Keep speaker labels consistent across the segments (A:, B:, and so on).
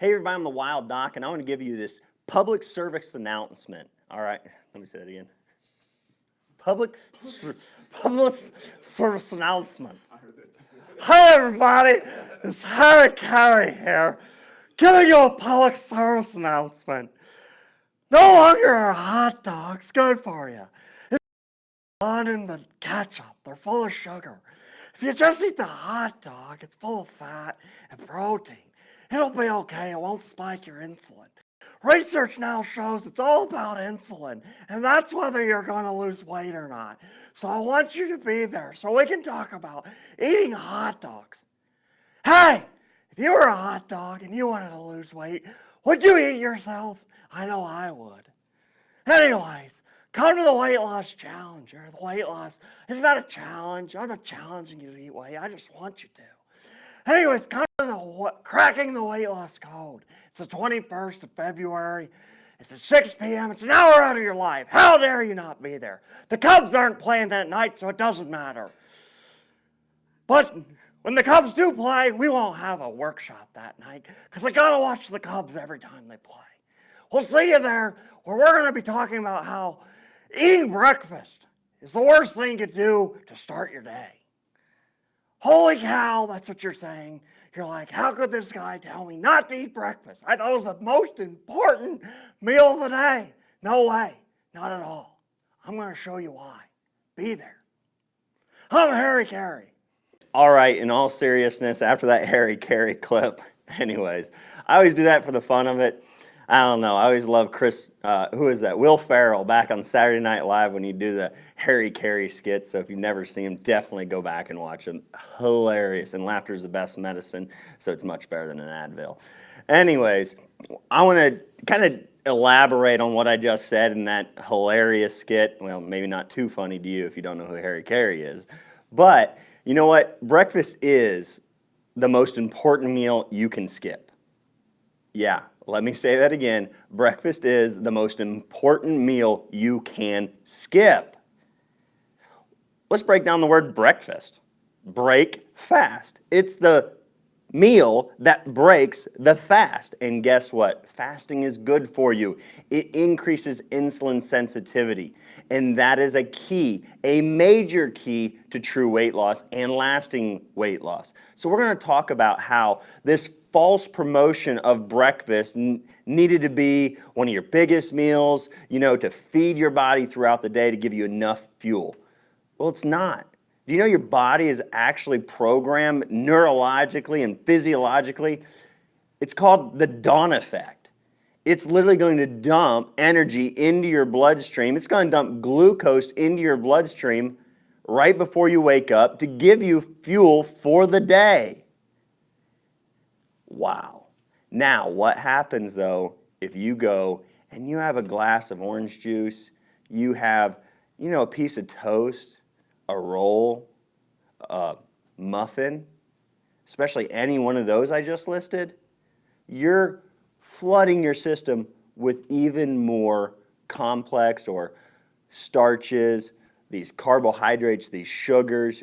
A: Hey everybody, I'm the Wild Doc, and I want to give you this public service announcement. All right, let me say that again. Public service announcement. Hey everybody, it's Harry Carey here, giving you a public service announcement. No longer are hot dogs good for you. It's fun in the ketchup. They're full of sugar. If you just eat the hot dog, it's full of fat and protein. It'll be okay. It won't spike your insulin. Research now shows it's all about insulin, and that's whether you're going to lose weight or not. So I want you to be there so we can talk about eating hot dogs. Hey, if you were a hot dog and you wanted to lose weight, would you eat yourself? I know I would. Anyways, come to the weight loss challenge. Or the weight loss, it's not a challenge. I'm not challenging you to eat weight. I just want you to. Anyways, come to the Cracking the Weight Loss Code. It's the 21st of February. It's at 6 p.m. It's an hour out of your life. How dare you not be there? The Cubs aren't playing that night, so it doesn't matter. But when the Cubs do play, we won't have a workshop that night because we got to watch the Cubs every time they play. We'll see you there, where we're going to be talking about how eating breakfast is the worst thing you could do to start your day. Holy cow, that's what you're saying. You're like, how could this guy tell me not to eat breakfast? I thought it was the most important meal of the day. No way, not at all. I'm going to show you why. Be there. I'm Harry Carey. All right, in all seriousness, after that Harry Carey clip, anyways, I always do that for the fun of it. I don't know. I always love who is that? Will Ferrell back on Saturday Night Live when you do the Harry Carey skits. So if you've never seen him, definitely go back and watch them. Hilarious. And laughter is the best medicine, so it's much better than an Advil. Anyways, I want to kind of elaborate on what I just said in that hilarious skit. Well, maybe not too funny to you if you don't know who Harry Carey is. But you know what? Breakfast is the most important meal you can skip. Yeah. Let me say that again. Breakfast is the most important meal you can skip. Let's break down the word breakfast. Break fast. It's the meal that breaks the fast. And guess what? Fasting is good for you. It increases insulin sensitivity. And that is a key, a major key to true weight loss and lasting weight loss. So we're going to talk about how this false promotion of breakfast needed to be one of your biggest meals, to feed your body throughout the day to give you enough fuel. Well, it's not. Do you know your body is actually programmed neurologically and physiologically? It's called the dawn effect. It's literally going to dump energy into your bloodstream. It's going to dump glucose into your bloodstream right before you wake up to give you fuel for the day. Wow. Now, what happens, though, if you go and you have a glass of orange juice, you have, a piece of toast, a roll, a muffin, especially any one of those I just listed, you're flooding your system with even more complex or starches, these carbohydrates, these sugars.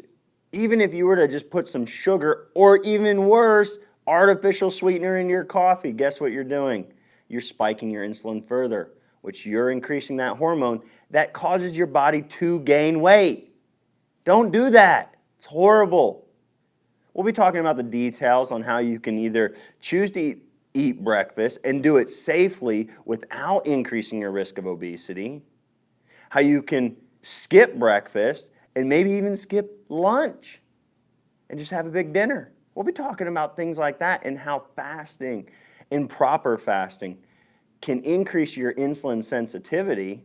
A: Even if you were to just put some sugar, or even worse, artificial sweetener in your coffee, guess what you're doing? You're spiking your insulin further, which you're increasing that hormone that causes your body to gain weight. Don't do that. It's horrible. We'll be talking about the details on how you can either choose to eat breakfast and do it safely without increasing your risk of obesity, how you can skip breakfast and maybe even skip lunch and just have a big dinner. We'll be talking about things like that and how fasting, improper fasting, can increase your insulin sensitivity.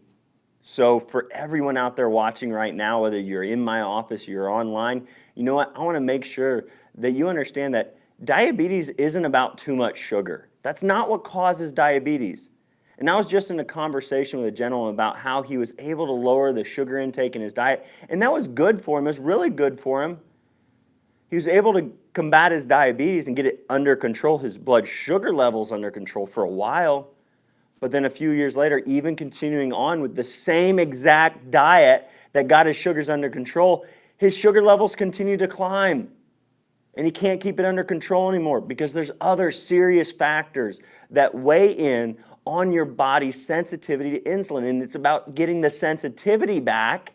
A: So for everyone out there watching right now, whether you're in my office, you're online, you know what? I want to make sure that you understand that diabetes isn't about too much sugar. That's not what causes diabetes. And I was just in a conversation with a gentleman about how he was able to lower the sugar intake in his diet, and that was good for him. It was really good for him. He was able to combat his diabetes and get it under control, his blood sugar levels under control for a while. But then a few years later, even continuing on with the same exact diet that got his sugars under control, his sugar levels continue to climb. And you can't keep it under control anymore because there's other serious factors that weigh in on your body's sensitivity to insulin. And it's about getting the sensitivity back.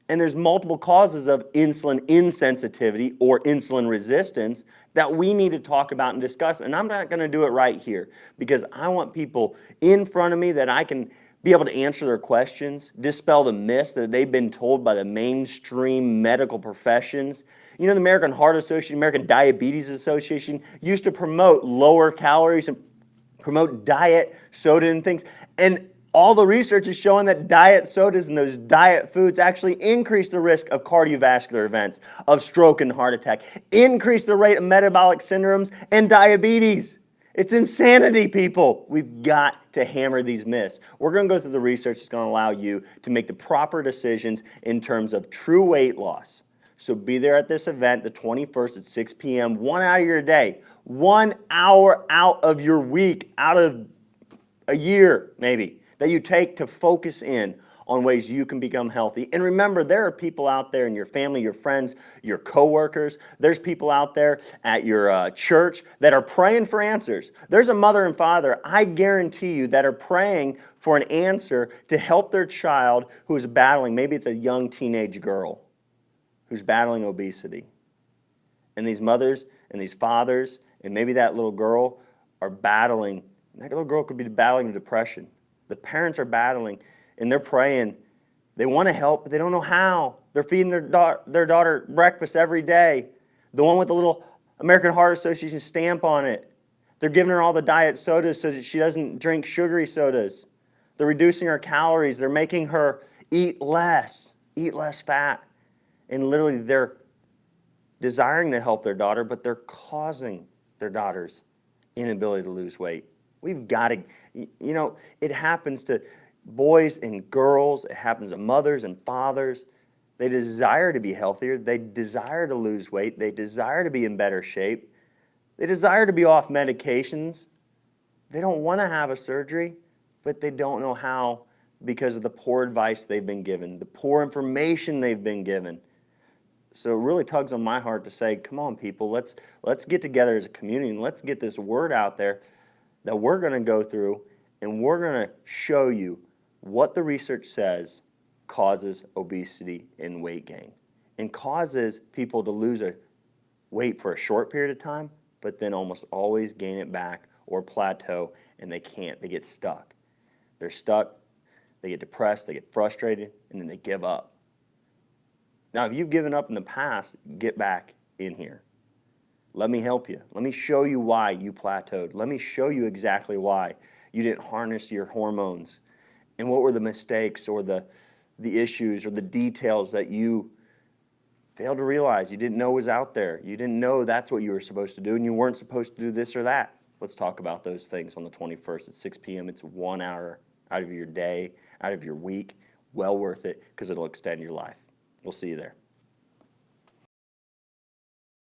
A: And there's multiple causes of insulin insensitivity or insulin resistance that we need to talk about and discuss. And I'm not going to do it right here because I want people in front of me that I can be able to answer their questions, dispel the myths that they've been told by the mainstream medical professions. You know, the American Heart Association, American Diabetes Association used to promote lower calories and promote diet soda and things. And all the research is showing that diet sodas and those diet foods actually increase the risk of cardiovascular events, of stroke and heart attack, increase the rate of metabolic syndromes and diabetes. It's insanity, people. We've got to hammer these myths. We're going to go through the research that's going to allow you to make the proper decisions in terms of true weight loss. So be there at this event, the 21st at 6 p.m., 1 hour of your day, 1 hour out of your week, out of a year maybe, that you take to focus in on ways you can become healthy. And remember, there are people out there in your family, your friends, your coworkers. There's people out there at your church that are praying for answers. There's a mother and father, I guarantee you, that are praying for an answer to help their child who is battling, maybe it's a young teenage girl who's battling obesity. And these mothers and these fathers and maybe that little girl are battling. That little girl could be battling depression. The parents are battling, and they're praying. They want to help, but they don't know how. They're feeding their daughter breakfast every day, the one with the little American Heart Association stamp on it. They're giving her all the diet sodas so that she doesn't drink sugary sodas. They're reducing her calories. They're making her eat less fat. And literally, they're desiring to help their daughter, but they're causing their daughter's inability to lose weight. We've got to, you know, it happens to boys and girls. It happens to mothers and fathers. They desire to be healthier. They desire to lose weight. They desire to be in better shape. They desire to be off medications. They don't want to have a surgery, but they don't know how because of the poor advice they've been given, the poor information they've been given. So it really tugs on my heart to say, come on, people, let's get together as a community and let's get this word out there that we're going to go through and we're going to show you what the research says causes obesity and weight gain and causes people to lose weight for a short period of time, but then almost always gain it back or plateau, and they can't. They get stuck. They're stuck, they get depressed, they get frustrated, and then they give up. Now, if you've given up in the past, get back in here. Let me help you. Let me show you why you plateaued. Let me show you exactly why you didn't harness your hormones and what were the mistakes or the issues or the details that you failed to realize you didn't know was out there. You didn't know that's what you were supposed to do and you weren't supposed to do this or that. Let's talk about those things on the 21st at 6 p.m. It's 1 hour out of your day, out of your week. Well worth it because it'll extend your life. We'll see you there.